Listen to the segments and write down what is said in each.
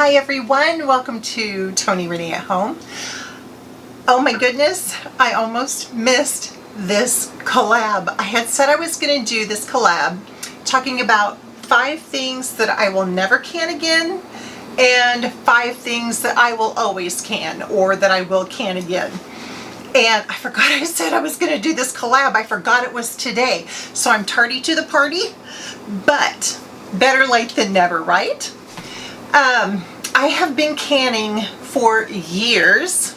Hi everyone, welcome to Tony Renee at Home. Oh my goodness, I almost missed this collab. I had said I was going to do this collab talking about 5 things that I will never can again and 5 things that I will always can, or that I will can again. And I forgot I said I was going to do this collab. I forgot it was today. So I'm tardy to the party, but better late than never, right? I have been canning for years.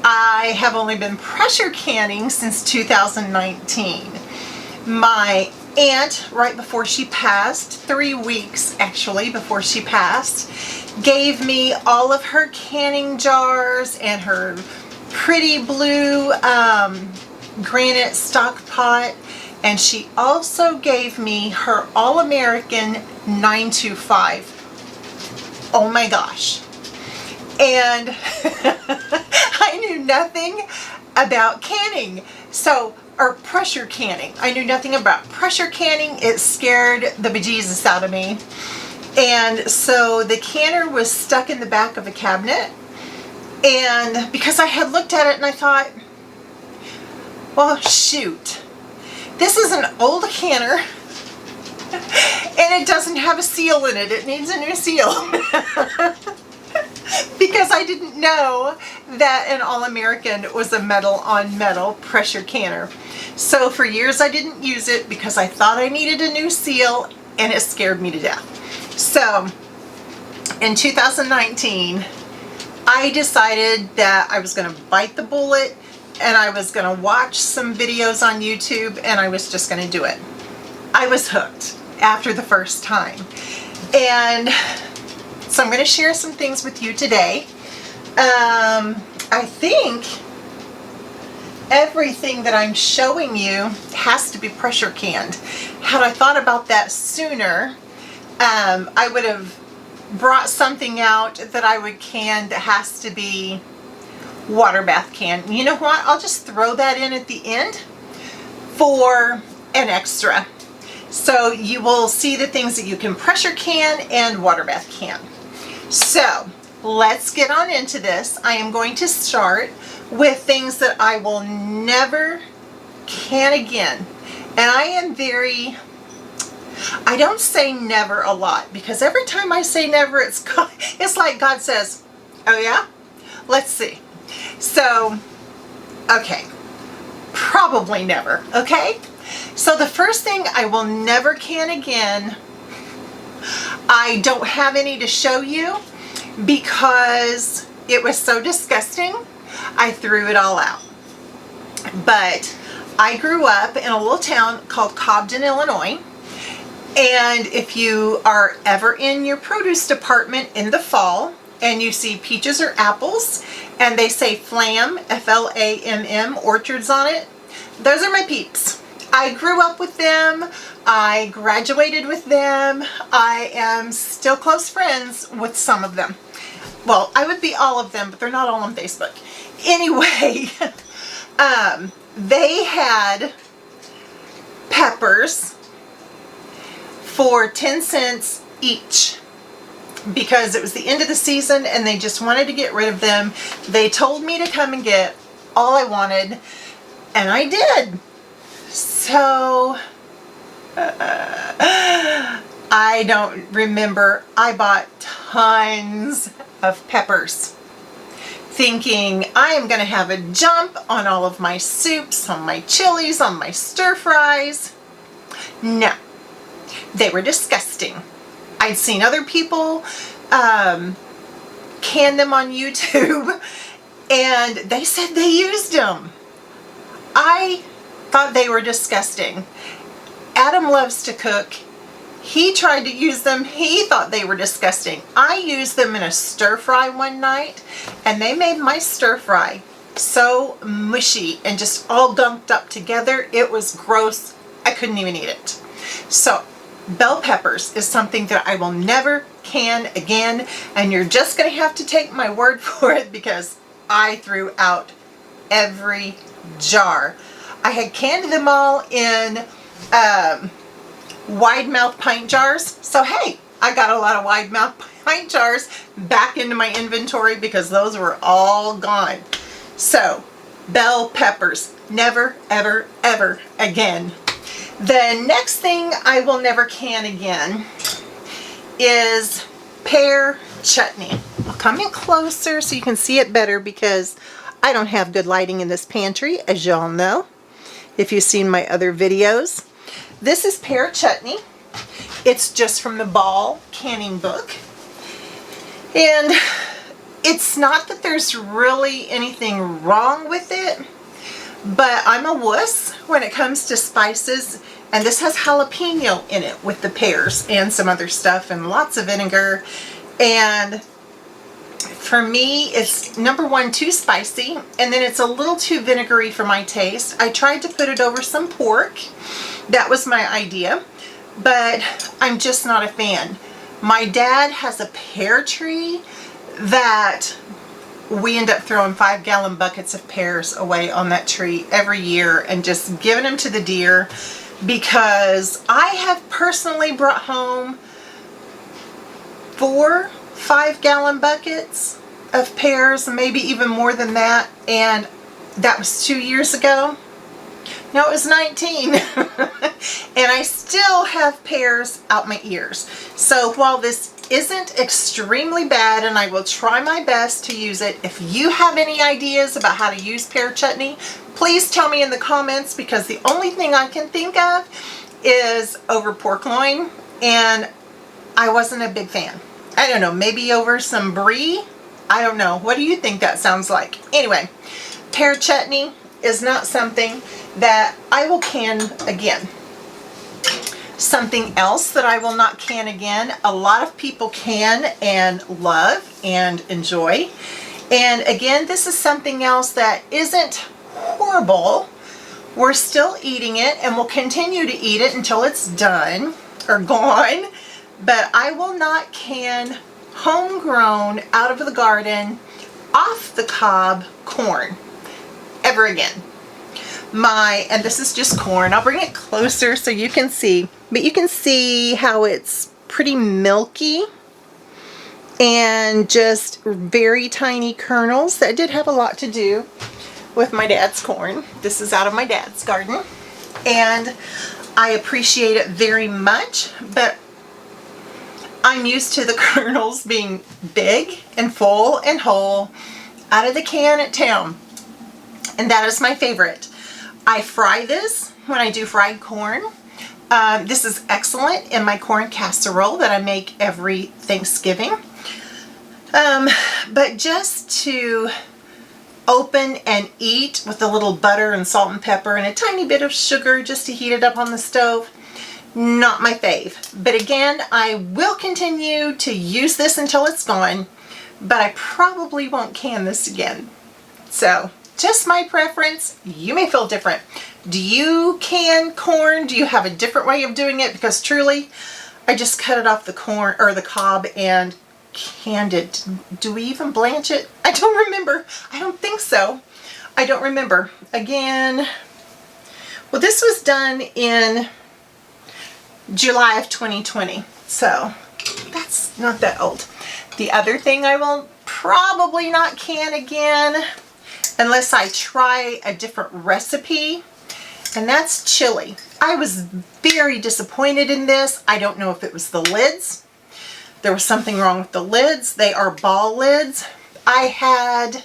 I have only been pressure canning since 2019. My aunt, right before she passed, 3 weeks actually before she passed, gave me all of her canning jars and her pretty blue granite stock pot, and she also gave me her All-American 925. Oh my gosh. And I knew nothing about canning, or pressure canning. I knew nothing about pressure canning. It scared the bejesus out of me. And so the canner was stuck in the back of a cabinet. And because I had looked at it and I thought, well, shoot, this is an old canner and it doesn't have a seal in it. It needs a new seal. Because I didn't know that an All-American was a metal-on-metal pressure canner. So for years I didn't use it because I thought I needed a new seal, and it scared me to death. So in 2019, I decided that I was going to bite the bullet and I was going to watch some videos on YouTube, and I was just going to do it. I was hooked after the first time. And so I'm going to share some things with you today. I think everything that I'm showing you has to be pressure canned. Had I thought about that sooner, I would have brought something out that I would can that has to be water bath can. You know what? I'll just throw that in at the end for an extra. So you will see the things that you can pressure can and water bath can. So let's get on into this. I am going to start with things that I will never can again. And I don't say never a lot, because every time I say never, it's like God says, oh yeah? Let's see. So, okay, probably never, okay? So the first thing I will never can again, I don't have any to show you because it was so disgusting, I threw it all out. But I grew up in a little town called Cobden, Illinois. And if you are ever in your produce department in the fall and you see peaches or apples and they say Flam, F-L-A-M-M, orchards on it, those are my peeps. I grew up with them. I graduated with them. I am still close friends with some of them. Well, I would be all of them, but they're not all on Facebook. Anyway, they had peppers for 10 cents each because it was the end of the season and they just wanted to get rid of them. They told me to come and get all I wanted, and I did. So I don't remember. I bought tons of peppers thinking I am going to have a jump on all of my soups, on my chilies, on my stir fries. No, they were disgusting. I'd seen other people can them on YouTube and they said they used them. I thought they were disgusting. Adam loves to cook. He tried to use them. He thought they were disgusting. I used them in a stir fry one night and they made my stir fry so mushy and just all gunked up together. It was gross. I couldn't even eat it. So bell peppers is something that I will never can again, and you're just going to have to take my word for it because I threw out every jar. I had canned them all in wide mouth pint jars. So hey, I got a lot of wide mouth pint jars back into my inventory because those were all gone. So, bell peppers, never, ever, ever again. The next thing I will never can again is pear chutney. I'll come in closer so you can see it better because I don't have good lighting in this pantry, as y'all know, if you've seen my other videos. This is pear chutney. It's just from the Ball canning book. And it's not that there's really anything wrong with it, but I'm a wuss when it comes to spices. And this has jalapeno in it with the pears and some other stuff and lots of vinegar. And for me, it's number one, too spicy, and then it's a little too vinegary for my taste. I tried to put it over some pork. That was my idea, but I'm just not a fan. My dad has a pear tree that we end up throwing 5-gallon buckets of pears away on that tree every year and just giving them to the deer, because I have personally brought home 4 5-gallon buckets of pears, maybe even more than that, and that was 2 years ago. No, it was 19. And I still have pears out my ears. So while this isn't extremely bad, and I will try my best to use it, if you have any ideas about how to use pear chutney, please tell me in the comments, because the only thing I can think of is over pork loin, and I wasn't a big fan. I don't know, maybe over some brie? I don't know. What do you think that sounds like? Anyway, pear chutney is not something that I will can again. Something else that I will not can again, a lot of people can and love and enjoy. And again, this is something else that isn't horrible. We're still eating it and we'll continue to eat it until it's done or gone. But I will not can homegrown, out of the garden, off the cob corn ever again. And this is just corn. I'll bring it closer so you can see. But you can see how it's pretty milky and just very tiny kernels. That did have a lot to do with my dad's corn. This is out of my dad's garden. And I appreciate it very much, but I'm used to the kernels being big and full and whole out of the can at town. And that is my favorite. I fry this when I do fried corn. This is excellent in my corn casserole that I make every Thanksgiving. But just to open and eat with a little butter and salt and pepper and a tiny bit of sugar just to heat it up on the stove, not my fave. But again, I will continue to use this until it's gone, but I probably won't can this again. So, just my preference. You may feel different. Do you can corn? Do you have a different way of doing it? Because truly, I just cut it off the corn or the cob and canned it. Do we even blanch it? I don't remember. I don't think so. I don't remember. Again, well, this was done in July of 2020, so that's not that old. The other thing I will probably not can again, unless I try a different recipe, and that's chili. I was very disappointed in this. I don't know if it was the lids. There was something wrong with the lids. They are Ball lids. I had,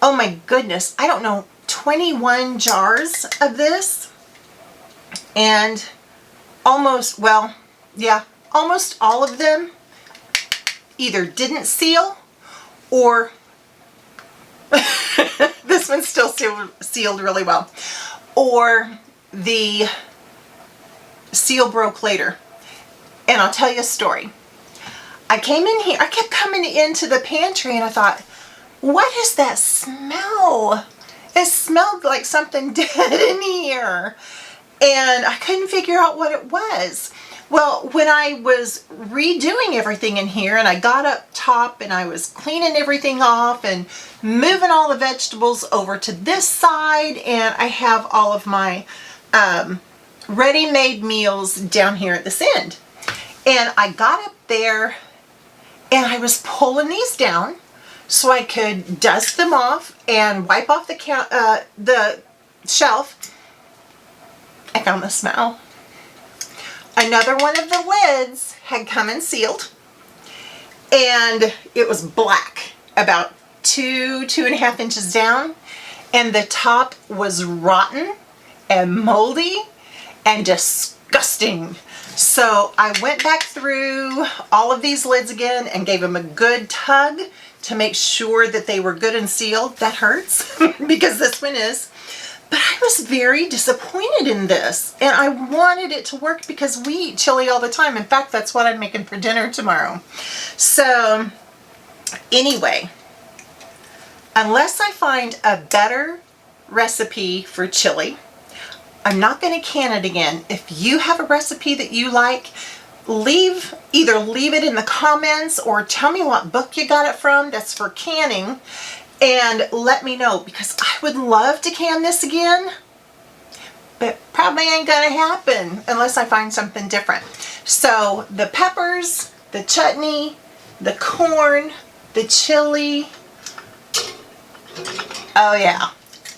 oh my goodness, I don't know, 21 jars of this, and almost, well, yeah, almost all of them either didn't seal or this one's still sealed really well, or the seal broke later. And I'll tell you a story. I came in here, I kept coming into the pantry and I thought, what is that smell? It smelled like something dead in here. And I couldn't figure out what it was. Well, when I was redoing everything in here and I got up top and I was cleaning everything off and moving all the vegetables over to this side, and I have all of my ready-made meals down here at this end. And I got up there and I was pulling these down so I could dust them off and wipe off the shelf. I found the smell. Another one of the lids had come and sealed, and it was black, about 2.5 inches down, and the top was rotten and moldy and disgusting. So I went back through all of these lids again and gave them a good tug to make sure that they were good and sealed. That hurts because this one is. But I was very disappointed in this, and I wanted it to work because we eat chili all the time. In fact, that's what I'm making for dinner tomorrow. So anyway, unless I find a better recipe for chili, I'm not going to can it again. If you have a recipe that you like, either leave it in the comments or tell me what book you got it from that's for canning, and let me know, because I would love to can this again, but probably ain't gonna happen unless I find something different. So the peppers, the chutney, the corn, the chili. Oh yeah,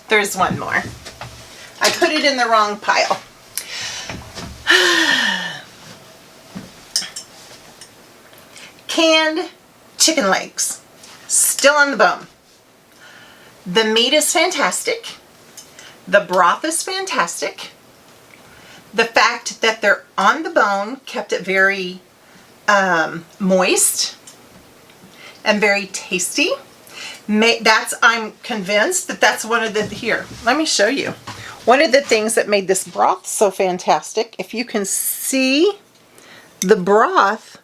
there's one more. I put it in the wrong pile. Canned chicken legs, still on the bone. The meat is fantastic. The broth is fantastic. The fact that they're on the bone kept it very moist and very tasty. I'm convinced that that's one of the, here, let me show you. One of the things that made this broth so fantastic, if you can see, the broth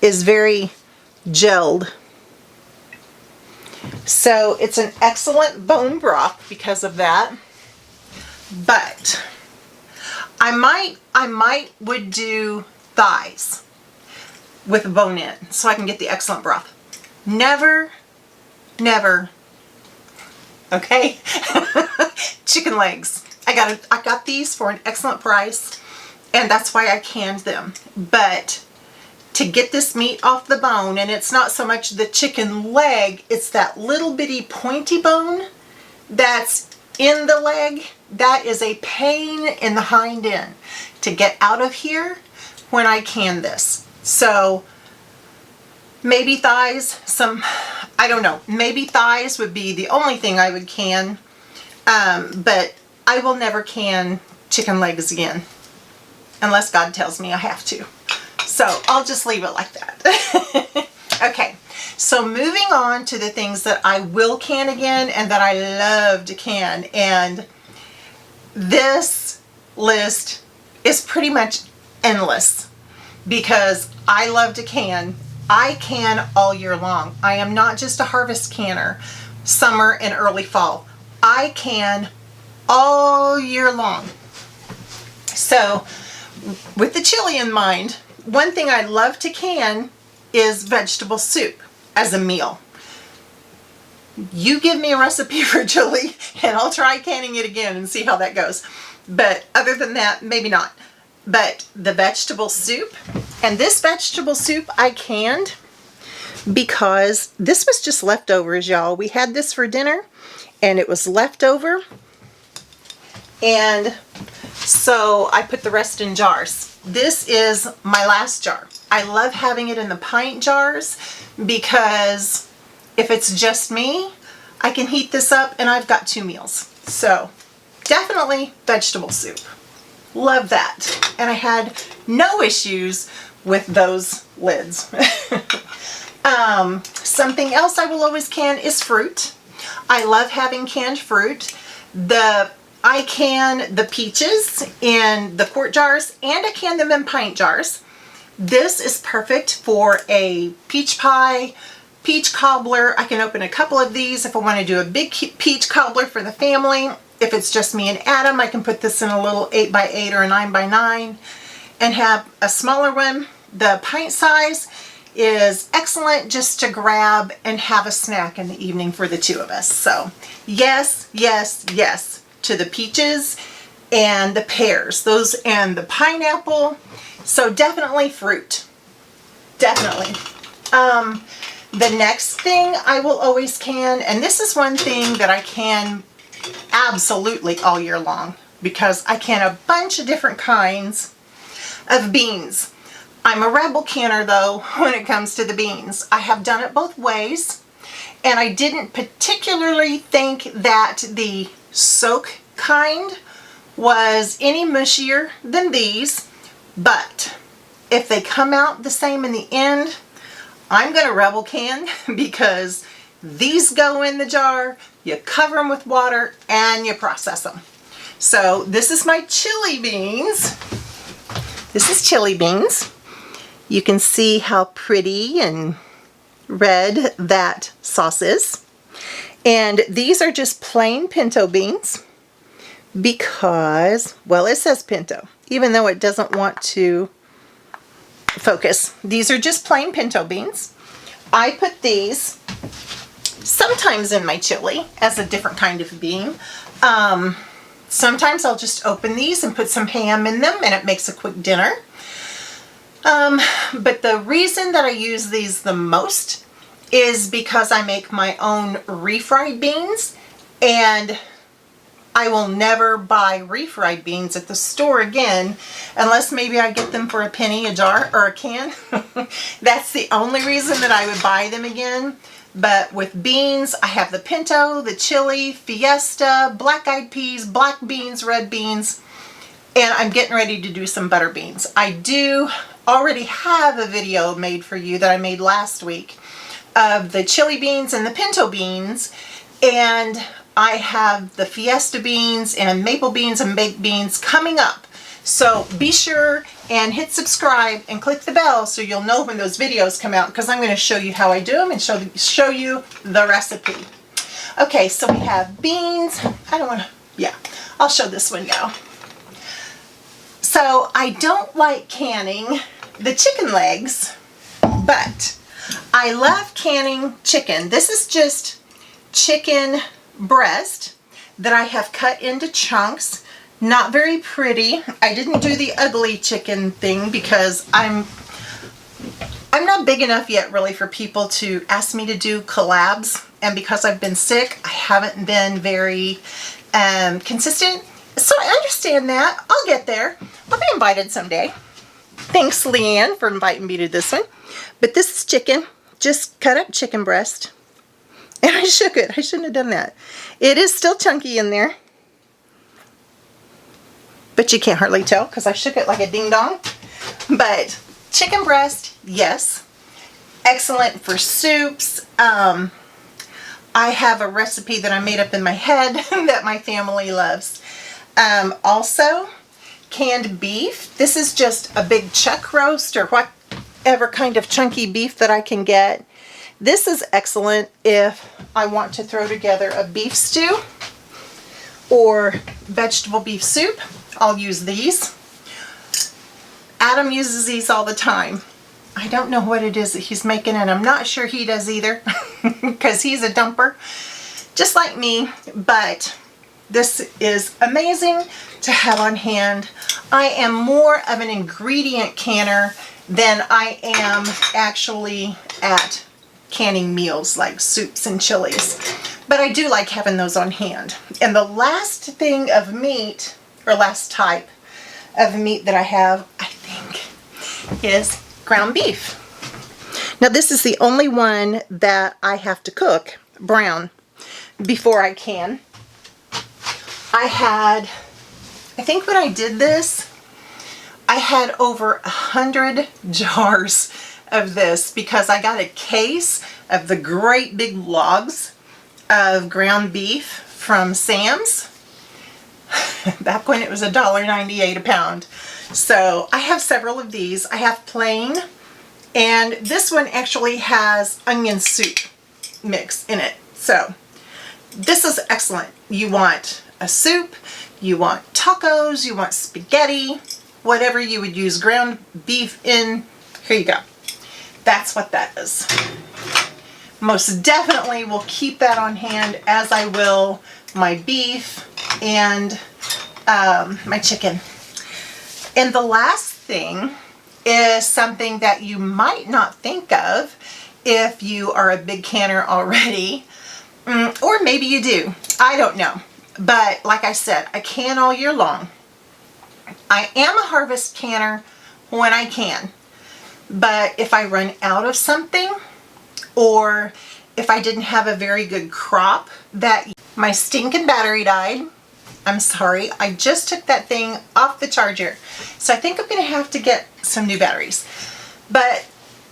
is very gelled. So it's an excellent bone broth because of that. But I might would do thighs with a bone in so I can get the excellent broth. Never, okay? Chicken legs. I got these for an excellent price, and that's why I canned them. But to get this meat off the bone, and it's not so much the chicken leg, it's that little bitty pointy bone that's in the leg, that is a pain in the hind end to get out of here when I can this. So maybe thighs, I don't know, maybe thighs would be the only thing I would can, but I will never can chicken legs again unless God tells me I have to. So I'll just leave it like that. Okay, so moving on to the things that I will can again and that I love to can. And this list is pretty much endless because I love to can. I can all year long. I am not just a harvest canner, summer and early fall. I can all year long. So with the chili in mind, one thing I love to can is vegetable soup as a meal. You give me a recipe for chili and I'll try canning it again and see how that goes. But other than that, maybe not. But the vegetable soup, and this vegetable soup I canned because this was just leftovers, y'all. We had this for dinner and it was leftover. And so I put the rest in jars. This is my last jar. I love having it in the pint jars because if it's just me, I can heat this up and I've got 2 meals. So definitely vegetable soup. Love that. And I had no issues with those lids. Something else I will always can is fruit. I love having canned fruit. I can the peaches in the quart jars and I can them in pint jars. This is perfect for a peach pie, peach cobbler. I can open a couple of these if I want to do a big peach cobbler for the family. If it's just me and Adam, I can put this in a little 8x8 or a 9x9 and have a smaller one. The pint size is excellent just to grab and have a snack in the evening for the 2 of us. So yes, yes, yes to the peaches and the pears, those and the pineapple. So definitely fruit. definitely. The next thing I will always can, and this is one thing that I can absolutely all year long, because I can a bunch of different kinds of beans. I'm a rebel canner though when it comes to the beans. I have done it both ways, and I didn't particularly think that the soak kind was any mushier than these, but if they come out the same in the end, I'm going to rebel can, because these go in the jar, you cover them with water, and you process them. So this is my chili beans. This is chili beans. You can see how pretty and red that sauce is. And these are just plain pinto beans because, well, it says pinto, even though it doesn't want to focus. These are just plain pinto beans. I put these sometimes in my chili as a different kind of bean. Sometimes I'll just open these and put some ham in them, and it makes a quick dinner. But the reason that I use these the most is because I make my own refried beans, and I will never buy refried beans at the store again unless maybe I get them for a penny a jar or a can. That's the only reason that I would buy them again. But with beans, I have the pinto, the chili, fiesta, black-eyed peas, black beans, red beans, and I'm getting ready to do some butter beans. I do already have a video made for you that I made last week of the chili beans and the pinto beans, and I have the fiesta beans and maple beans and baked beans coming up. So be sure and hit subscribe and click the bell so you'll know when those videos come out, because I'm going to show you how I do them and show you the recipe. Okay, so we have beans. I'll show this one now. So I don't like canning the chicken legs, but I love canning chicken. This is just chicken breast that I have cut into chunks. Not very pretty. I didn't do the ugly chicken thing because I'm not big enough yet really for people to ask me to do collabs, and because I've been sick, I haven't been very consistent. So I understand that. I'll get there. I'll be invited someday. Thanks, Leanne, for inviting me to this one. But this is chicken, just cut up chicken breast. And I shook it. I shouldn't have done that. It is still chunky in there, but you can't hardly tell because I shook it like a ding-dong. But chicken breast, yes. Excellent for soups. I have a recipe that I made up in my head that my family loves. Also, canned beef. This is just a big chuck roast or whatever kind of chunky beef that I can get. This is excellent if I want to throw together a beef stew or vegetable beef soup. I'll use these. Adam uses these all the time. I don't know what it is that he's making, and I'm not sure he does either because he's a dumper just like me, but this is amazing to have on hand. I am more of an ingredient canner than I am actually at canning meals like soups and chilies, but I do like having those on hand. And the last thing of meat, or last type of meat that I have, I think, is ground beef. Now this is the only one that I have to cook brown before I can. I think when I did this, I had over 100 jars of this because I got a case of the great big logs of ground beef from Sam's back when it was $1.98 a pound. So I have several of these. I have plain, and this one actually has onion soup mix in it. So this is excellent. You want a soup, you want tacos, you want spaghetti, whatever you would use ground beef in, here you go. That's what that is. Most definitely will keep that on hand, as I will my beef and my chicken. And the last thing is something that you might not think of if you are a big canner already, or maybe you do. I don't know. But like I said, I can all year long. I am a harvest canner when I can. But if I run out of something, or if I didn't have a very good crop, that my stinking battery died. I'm sorry, I just took that thing off the charger. So I think I'm going to have to get some new batteries. But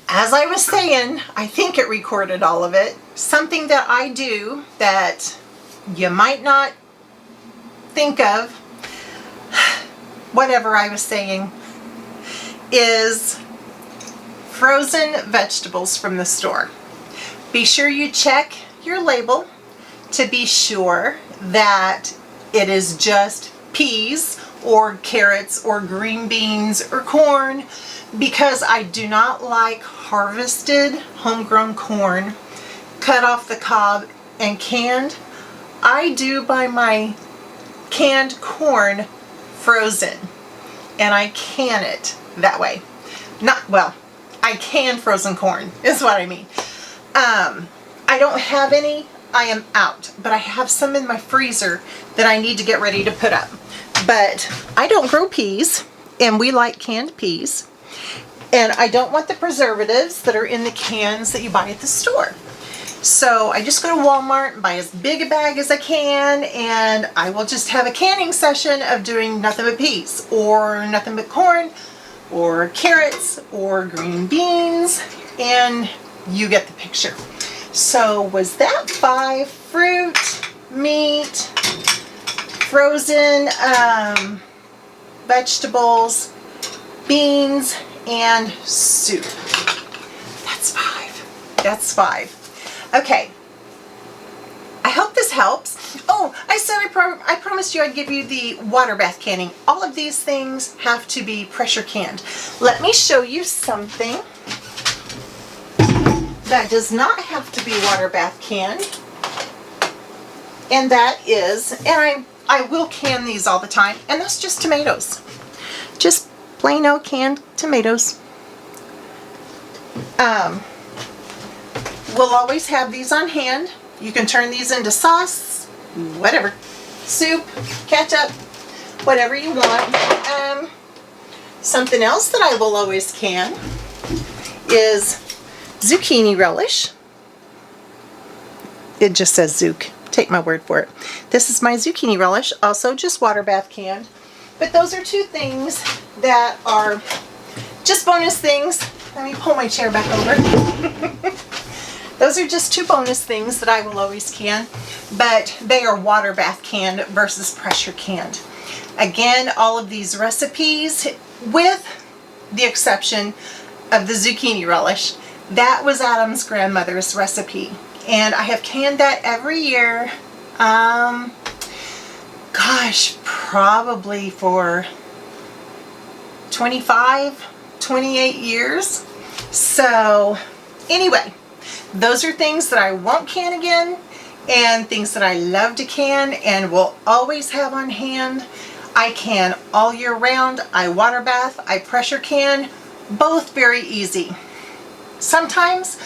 as I was saying, I think it recorded all of it. Something that I do that you might not think of, whatever I was saying, is frozen vegetables from the store. Be sure you check your label to be sure that it is just peas or carrots or green beans or corn, because I do not like harvested homegrown corn cut off the cob and canned. I do buy my canned corn frozen, and I can it that way. I can frozen corn is what I mean. I don't have any. I am out, but I have some in my freezer that I need to get ready to put up. But I don't grow peas, and we like canned peas. And I don't want the preservatives that are in the cans that you buy at the store. So I just go to Walmart and buy as big a bag as I can, and I will just have a canning session of doing nothing but peas, or nothing but corn, or carrots, or green beans, and you get the picture. So was that 5? Fruit, meat, frozen vegetables, beans, and soup. That's 5. That's 5. Okay. I hope this helps. Oh, I said I promised you I'd give you the water bath canning. All of these things have to be pressure canned. Let me show you something that does not have to be water bath canned. And that is, and I will can these all the time, and that's just tomatoes. Just plain old canned tomatoes. We'll always have these on hand. You can turn these into sauce, whatever, soup, ketchup, whatever you want. Something else that I will always can is zucchini relish. It just says Zook. Take my word for it. This is my zucchini relish, also just water bath canned. But those are two things that are just bonus things. Let me pull my chair back over. Those are just two bonus things that I will always can, but they are water bath canned versus pressure canned. Again, all of these recipes, with the exception of the zucchini relish, that was Adam's grandmother's recipe, and I have canned that every year. Gosh, probably for 25, 28 years. So anyway, those are things that I won't can again, and things that I love to can and will always have on hand. I can all year round. I water bath, I pressure can, both very easy. Sometimes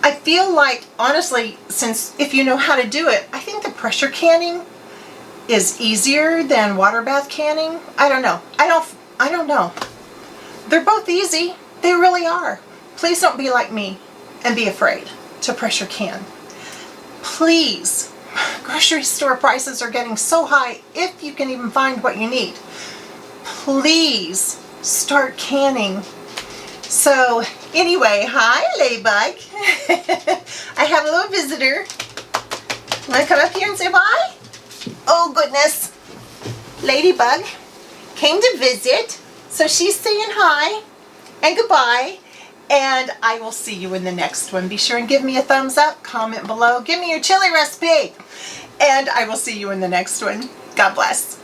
I feel like, honestly, since if you know how to do it, I think the pressure canning is easier than water bath canning. I don't know. I don't know. They're both easy. They really are. Please don't be like me and be afraid to pressure can. Please. Grocery store prices are getting so high, if you can even find what you need. Please start canning. So anyway, hi Ladybug. I have a little visitor. Want to come up here and say bye? Oh goodness. Ladybug came to visit, so she's saying hi and goodbye. And I will see you in the next one. Be sure and give me a thumbs up, comment below, give me your chili recipe, and I will see you in the next one. God bless.